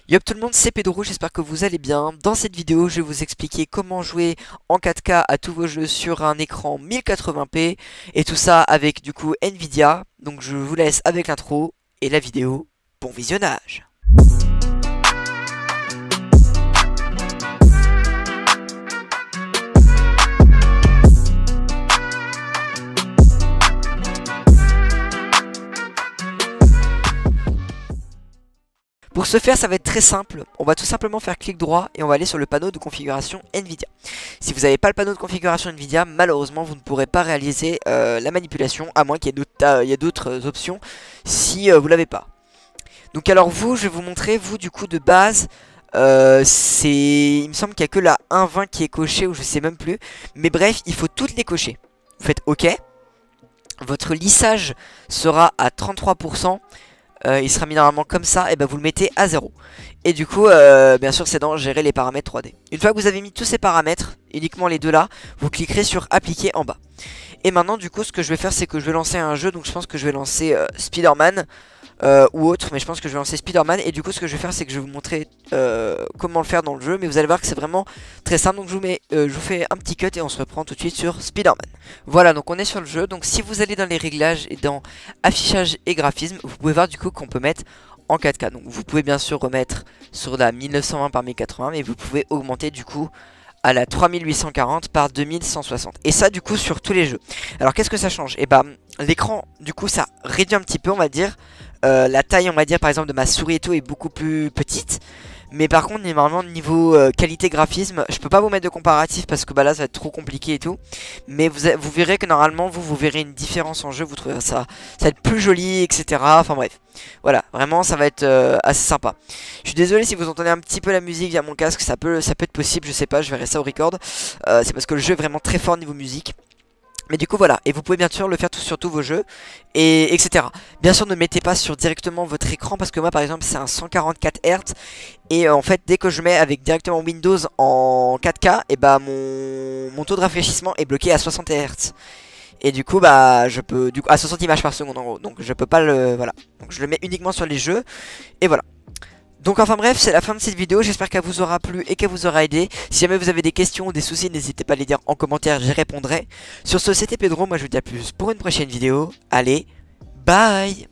Yop tout le monde, c'est Pedro, j'espère que vous allez bien. Dans cette vidéo, je vais vous expliquer comment jouer en 4K à tous vos jeux sur un écran 1080p. Et tout ça avec du coup Nvidia. Donc je vous laisse avec l'intro et la vidéo. Bon visionnage. Pour ce faire, ça va être très simple. On va tout simplement faire clic droit et on va aller sur le panneau de configuration Nvidia. Si vous n'avez pas le panneau de configuration Nvidia, malheureusement, vous ne pourrez pas réaliser la manipulation, à moins qu'il y ait d'autres options si vous l'avez pas. Donc alors vous, je vais vous montrer, vous du coup de base, il me semble qu'il n'y a que la 1.20 qui est cochée ou je sais même plus. Mais bref, il faut toutes les cocher. Vous faites OK. Votre lissage sera à 33%. Il sera mis normalement comme ça, et ben vous le mettez à 0. Et du coup, bien sûr, c'est dans gérer les paramètres 3D. Une fois que vous avez mis tous ces paramètres, uniquement les deux là, vous cliquerez sur appliquer en bas. Et maintenant, du coup, ce que je vais faire, c'est que je vais lancer un jeu. Donc, je pense que je vais lancer Spider-Man ou autre, mais je pense que je vais lancer Spider-Man. Et du coup, ce que je vais faire, c'est que je vais vous montrer comment le faire dans le jeu. Mais vous allez voir que c'est vraiment très simple. Donc, je vous fais un petit cut et on se reprend tout de suite sur Spider-Man. Voilà, donc on est sur le jeu. Donc, si vous allez dans les réglages et dans affichage et graphisme, vous pouvez voir du coup qu'on peut mettre en 4K. Donc, vous pouvez bien sûr remettre sur la 1920 par 1080, mais vous pouvez augmenter du coup à la 3840 par 2160. Et ça du coup sur tous les jeux. Alors qu'est-ce que ça change? Et bah l'écran du coup ça réduit un petit peu, on va dire. La taille on va dire par exemple de ma souris et tout est beaucoup plus petite. Mais par contre normalement niveau qualité graphisme, je peux pas vous mettre de comparatif parce que bah là ça va être trop compliqué et tout. Mais vous verrez que normalement vous verrez une différence en jeu, vous trouverez ça va être plus joli, etc. Enfin bref, voilà, vraiment ça va être assez sympa. Je suis désolé si vous entendez un petit peu la musique via mon casque, ça peut être possible, je sais pas, je verrai ça au record. C'est parce que le jeu est vraiment très fort niveau musique. Mais du coup voilà, et vous pouvez bien sûr le faire sur tous vos jeux, et etc. Bien sûr ne mettez pas sur directement votre écran, parce que moi par exemple c'est un 144 Hz, et en fait dès que je mets avec directement Windows en 4K, et bah mon taux de rafraîchissement est bloqué à 60 Hz. Et du coup bah je peux, du coup, à 60 images par seconde en gros, donc je peux pas le, voilà. Donc je le mets uniquement sur les jeux, et voilà. Donc enfin bref, c'est la fin de cette vidéo, j'espère qu'elle vous aura plu et qu'elle vous aura aidé. Si jamais vous avez des questions ou des soucis, n'hésitez pas à les dire en commentaire, j'y répondrai. Sur ce, c'était Pedro, moi je vous dis à plus pour une prochaine vidéo. Allez, bye!